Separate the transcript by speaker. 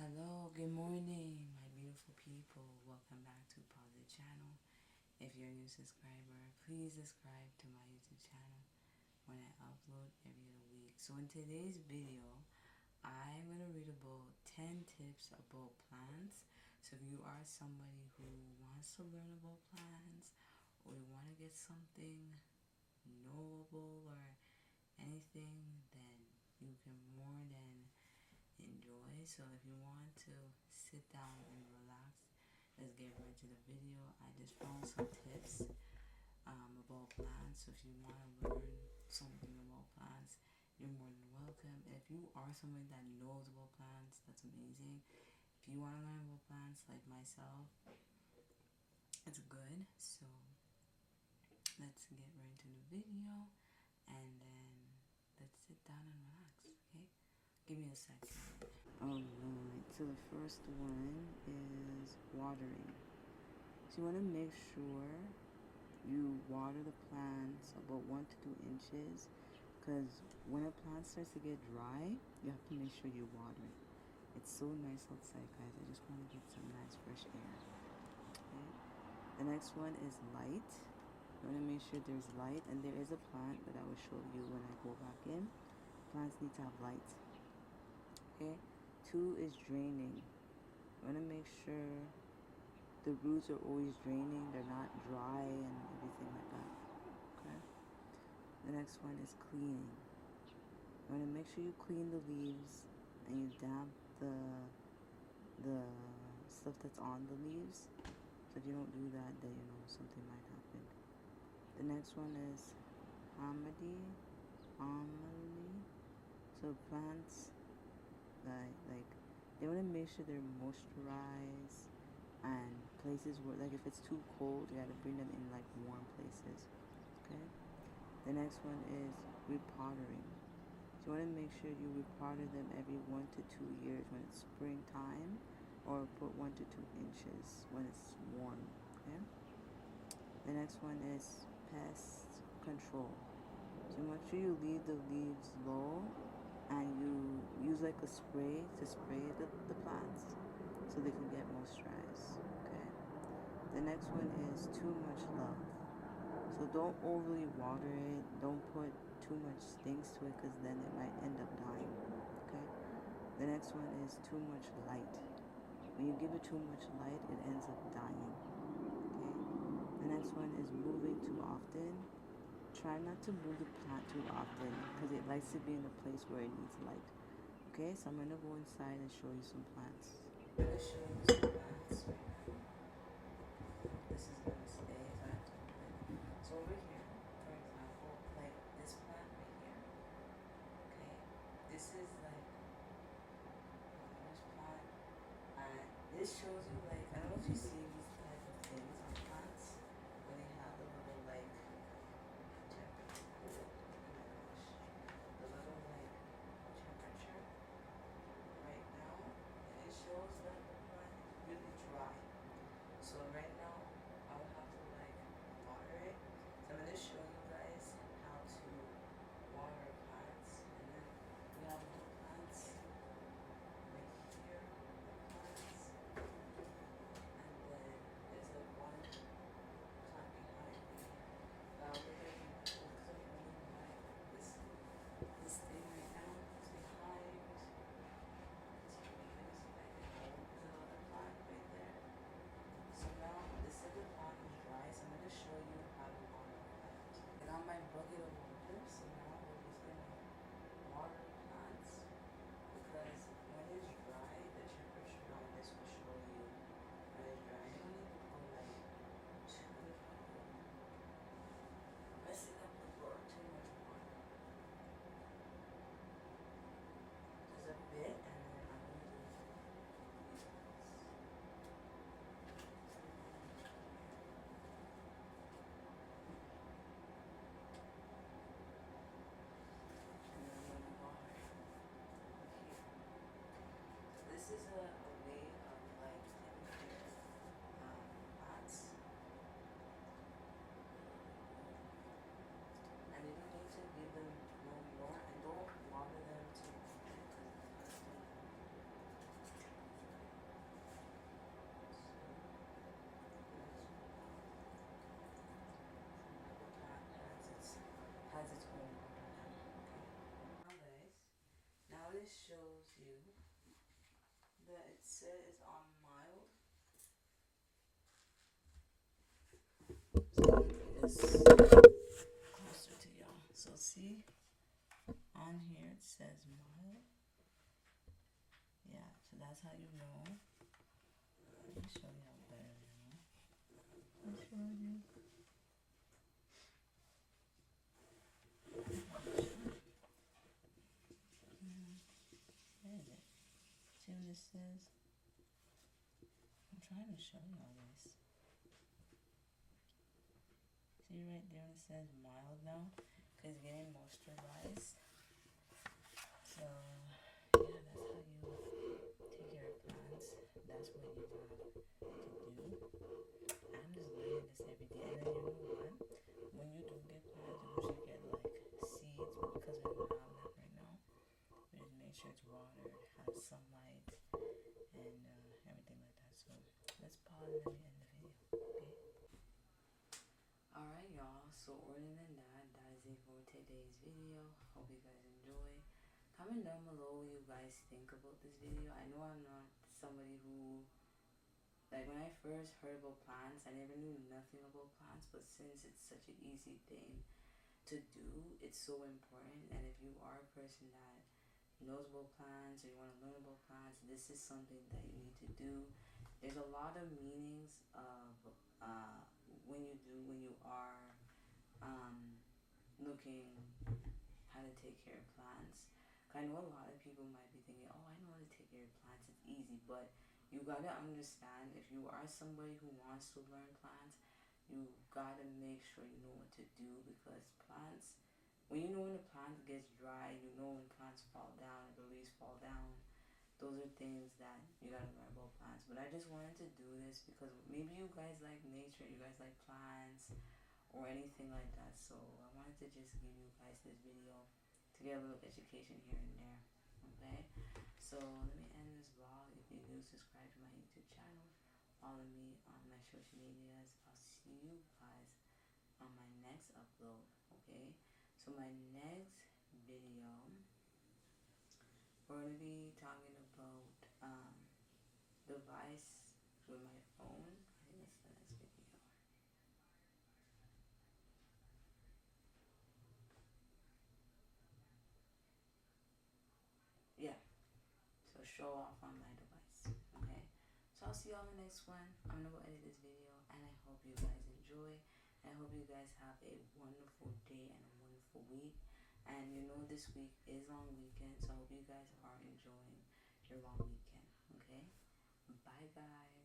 Speaker 1: Hello, good morning, my beautiful people. Welcome back to Positive Channel. If you're a new subscriber, please subscribe to my YouTube channel when I upload every other week. So in today's video, I'm going to read about 10 tips about plants. So if you are somebody who wants to learn about plants or you want to get something knowable or anything, then you can more than enjoy. So if you want to sit down and relax, let's get right to the video. I just found some tips about plants. So if you want to learn something about plants, you're more than welcome. If you are somebody that knows about plants, that's amazing. If you want to learn about plants like myself, it's good. So let's get right into the video and then let's sit down and relax, okay? Give me a second. Alright, so the first one is watering. So you want to make sure you water the plants about 1 to 2 inches, because when a plant starts to get dry, you have to make sure you water it. It's so nice outside, guys. I just want to get some nice fresh air. Okay. The next one is light. You want to make sure there's light, and there is a plant that I will show you when I go back in. Plants need to have light. Okay. 2 is draining. You want to make sure the roots are always draining, they're not dry and everything like that. Okay. The next one is cleaning. You want to make sure you clean the leaves and you damp the stuff that's on the leaves. So if you don't do that, then you know something might happen. The next one is Hamadi. So plants like they want to make sure they're moisturized, and places where, like, if it's too cold, you gotta bring them in like warm places. Okay. The next one is repotting. So you want to make sure you repotter them every 1 to 2 years when it's springtime, or put 1 to 2 inches when it's warm. Okay. The next one is pest control. So make sure you leave the leaves low and you use like a spray to spray the plants so they can get moisturized. Okay. The next one is too much love. So don't overly water it. Don't put too much things to it, because then it might end up dying. Okay. The next one is too much light. When you give it too much light, it ends up dying. Okay. The next one is moving too often. Try not to move the plant too often, because it likes to be in a place where it needs light. Okay, so I'm going to go inside and show you some plants. I'm going to show you some plants right now. This is going to stay if I have to move it. So over here, for example, like this plant right here. Okay, this is like this plant. This shows you, like, I don't know if you see these type of things on plants when they have the little like temperature. Oh my gosh, the little like temperature right now, and it shows that the plant is really dry. So right now, I will have to like water it. So I'm gonna show you guys how to water plants, and then we have more plants right here, plants, and then there's like one plant behind me. We're gonna be focusing only on this thing right now. It's behind. It's another plant right there. So now this other plant is dry, so I'm going to show you how to water a plant. I got my bucket of water, so now we're just going to water plants, because when it's dry, the temperature on this will show you when it's dry. You don't need to put like messing up the floor too much water. Just a bit, and then I'm going to do these plants. This is a way of like taking care of plants, and you don't need to give them no more, and don't water them too often, because said is on mild. So let me bring this closer to y'all. So see, on here it says mild. Yeah, so that's how you know. Let me show y'all better, I showed you. Where is it? See what this says? I'm trying to show y'all this. See right there when it says mild now? Because it's getting moisturized. So, yeah, that's how you take care of plants. That's what you have to do. I'm just learning this every day. And then you know what? When you do get plants, you usually get like seeds, but because we don't have that right now, we just make sure it's watered, has sunlight, and everything like that. So let's pause and let me end the video. Okay. Alright, y'all. So other than that, that is it for today's video. Hope you guys enjoy. Comment down below what you guys think about this video. I know I'm not somebody who, like, when I first heard about plants, I never knew nothing about plants, but since it's such an easy thing to do, it's so important. And if you are a person that knows about plants or you want to learn about plants, this is something that you need to do. There's a lot of meanings of when you are looking how to take care of plants. I know a lot of people might be thinking, oh, I know how to take care of plants, it's easy, but you gotta understand, if you are somebody who wants to learn plants, you gotta make sure you know what to do, because plants, when you know when a plant gets dry, you know when plants fall down, the leaves fall down. Those are things that you gotta learn about plants. But I just wanted to do this because maybe you guys like nature, you guys like plants, or anything like that. So I wanted to just give you guys this video to get a little education here and there. Okay? So let me end this vlog. If you're new, subscribe to my YouTube channel. Follow me on my social medias. I'll see you guys on my next upload. Okay? So my next video, we're gonna be talking about device with my phone. I think that's the next video. Yeah. So show off on my device. Okay. So I'll see you on the next one. I'm gonna go edit this video, and I hope you guys enjoy. I hope you guys have a wonderful day and a wonderful week. And you know this week is long weekend, so I hope you guys are enjoying your long weekend. Okay. Bye guys.